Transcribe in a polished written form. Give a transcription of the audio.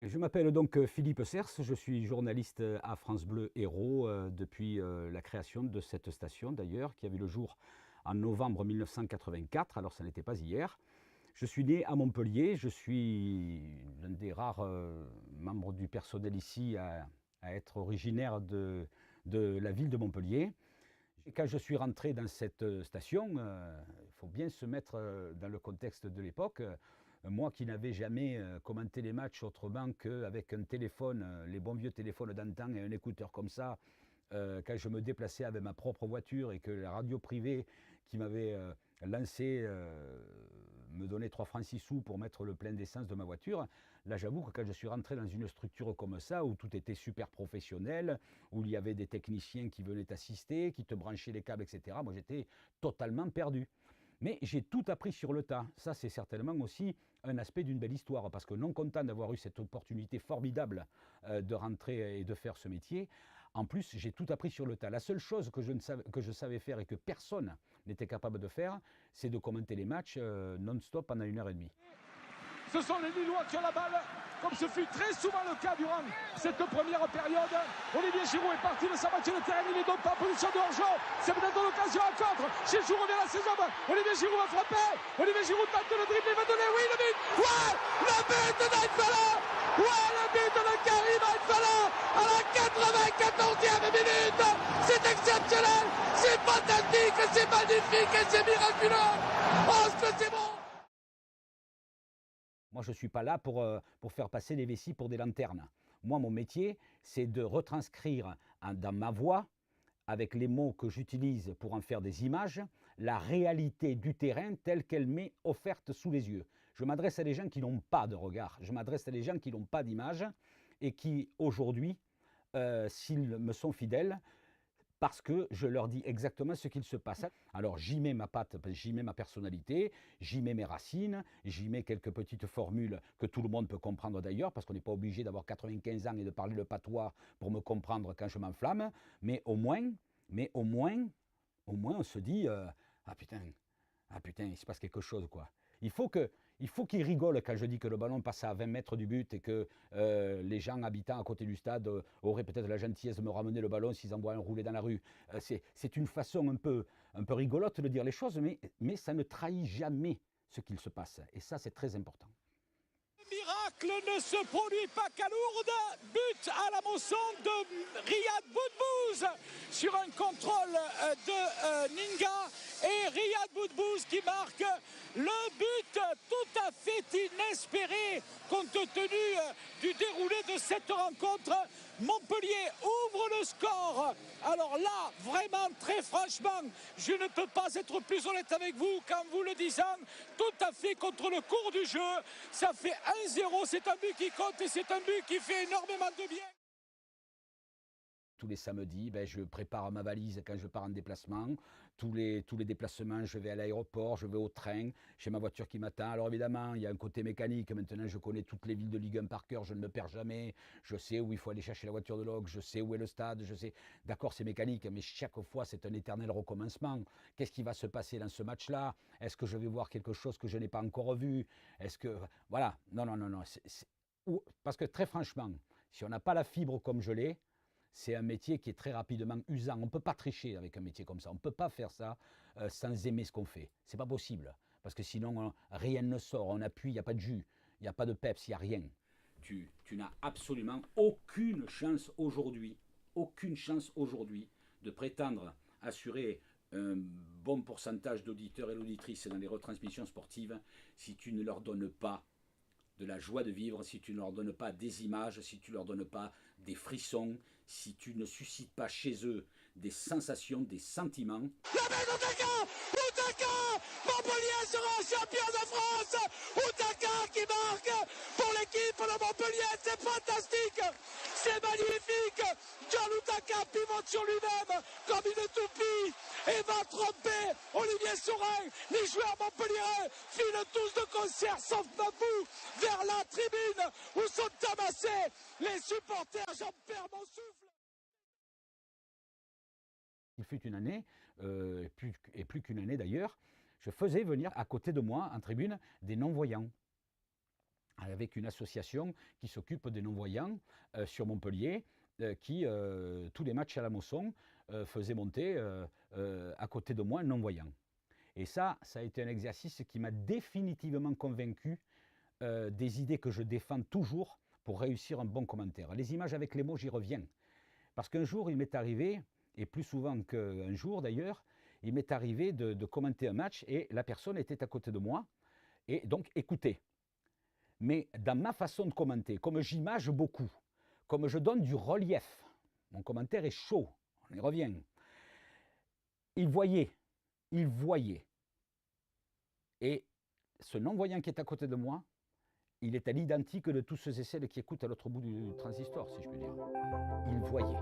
Je m'appelle donc Philippe Cers, je suis journaliste à France Bleu Hérault depuis la création de cette station d'ailleurs, qui a vu le jour en novembre 1984, alors ça n'était pas hier. Je suis né à Montpellier, je suis l'un des rares membres du personnel ici à être originaire de la ville de Montpellier. Et quand je suis rentré dans cette station, il faut bien se mettre dans le contexte de l'époque. Moi qui n'avais jamais commenté les matchs autrement qu'avec un téléphone, les bons vieux téléphones d'antan et un écouteur comme ça, quand je me déplaçais avec ma propre voiture et que la radio privée qui m'avait lancé me donnait 3 francs 6 sous pour mettre le plein d'essence de ma voiture, là j'avoue que quand je suis rentré dans une structure comme ça, où tout était super professionnel, où il y avait des techniciens qui venaient t'assister, qui te branchaient les câbles, etc., moi j'étais totalement perdu. Mais j'ai tout appris sur le tas. Ça, c'est certainement aussi un aspect d'une belle histoire, parce que non content d'avoir eu cette opportunité formidable de rentrer et de faire ce métier, en plus, j'ai tout appris sur le tas. La seule chose que je savais faire et que personne n'était capable de faire, c'est de commenter les matchs non-stop pendant 1 heure et demie. Ce sont les Lillois qui ont la balle, comme ce fut très souvent le cas durant cette première période. Olivier Giroud est parti de sa moitié de terrain, il est donc en position de hors-jeu. C'est peut-être l'occasion à contre. Giroud revient à ses hommes. Olivier Giroud va frapper. Olivier Giroud tente le dribble, il va donner, oui, le but. Ouais, le but de Naïfala. Ouais, le but de Karim Naïfala à la 94e minute. C'est exceptionnel, c'est fantastique, c'est magnifique et c'est miraculeux. Oh, ce que c'est bon. Moi, je ne suis pas là pour faire passer les vessies pour des lanternes. Moi, mon métier, c'est de retranscrire dans ma voix, avec les mots que j'utilise pour en faire des images, la réalité du terrain telle qu'elle m'est offerte sous les yeux. Je m'adresse à des gens qui n'ont pas de regard, je m'adresse à des gens qui n'ont pas d'image et qui, aujourd'hui, s'ils me sont fidèles, parce que je leur dis exactement ce qu'il se passe. Alors j'y mets ma patte, j'y mets ma personnalité, j'y mets mes racines, j'y mets quelques petites formules que tout le monde peut comprendre d'ailleurs, parce qu'on n'est pas obligé d'avoir 95 ans et de parler le patois pour me comprendre quand je m'enflamme, mais au moins, on se dit ah putain, il se passe quelque chose quoi. Il faut qu'ils rigolent quand je dis que le ballon passe à 20 mètres du but et que les gens habitant à côté du stade auraient peut-être la gentillesse de me ramener le ballon s'ils en voient un rouler dans la rue. C'est une façon un peu rigolote de dire les choses, mais ça ne trahit jamais ce qu'il se passe. Et ça, c'est très important. Le miracle ne se produit pas qu'à Lourdes. But à la Mosson de Riyad Boudbouz sur un contrôle de Ninga. Et Riyad Boudbouz qui marque le but tout à fait inespéré compte tenu du déroulé de cette rencontre. Montpellier ouvre le score. Alors là, vraiment, très franchement, je ne peux pas être plus honnête avec vous qu'en vous le disant, tout à fait contre le cours du jeu. Ça fait 1-0, c'est un but qui compte et c'est un but qui fait énormément de bien. Tous les samedis, je prépare ma valise quand je pars en déplacement. Tous les déplacements, je vais à l'aéroport, je vais au train, j'ai ma voiture qui m'attend. Alors évidemment, il y a un côté mécanique. Maintenant, je connais toutes les villes de Ligue 1 par cœur, je ne me perds jamais. Je sais où il faut aller chercher la voiture de log, je sais où est le stade, je sais. D'accord, c'est mécanique, mais chaque fois, c'est un éternel recommencement. Qu'est-ce qui va se passer dans ce match-là? Est-ce que je vais voir quelque chose que je n'ai pas encore vu? Est-ce que... Voilà, non. Parce que très franchement, si on n'a pas la fibre comme je l'ai, c'est un métier qui est très rapidement usant. On ne peut pas tricher avec un métier comme ça. On ne peut pas faire ça sans aimer ce qu'on fait. Ce n'est pas possible. Parce que sinon, rien ne sort. On appuie, il n'y a pas de jus, il n'y a pas de peps, il n'y a rien. Tu n'as absolument aucune chance aujourd'hui de prétendre assurer un bon pourcentage d'auditeurs et d'auditrices dans les retransmissions sportives si tu ne leur donnes pas de la joie de vivre, si tu ne leur donnes pas des images, si tu ne leur donnes pas des frissons, si tu ne suscites pas chez eux des sensations, des sentiments. La main Outaka Montpellier sera champion de France. Outaka qui marque pour l'équipe de Montpellier, c'est fantastique, c'est magnifique. John Outaka pivote sur lui-même comme une toupie et va tromper Olivier Sourin. Les joueurs montpelliérais filent tous de concert sauf Mabou vers la tribune où sont amassés les supporters. J'en perds mon souffle. Il fut une année, et plus qu'une année d'ailleurs, je faisais venir à côté de moi en tribune des non-voyants. avec une association qui s'occupe des non-voyants sur Montpellier, qui, tous les matchs à la Mosson, faisait monter à côté de moi un non-voyant. Et ça a été un exercice qui m'a définitivement convaincu des idées que je défends toujours pour réussir un bon commentaire. Les images avec les mots, j'y reviens. Parce qu'un jour, il m'est arrivé, et plus souvent qu'un jour d'ailleurs, il m'est arrivé de commenter un match et la personne était à côté de moi et donc écoutait. Mais dans ma façon de commenter, comme j'image beaucoup, comme je donne du relief, mon commentaire est chaud, on y revient. Il voyait. Et ce non-voyant qui est à côté de moi, il est à l'identique de tous ceux et celles qui écoutent à l'autre bout du transistor, si je puis dire. Il voyait.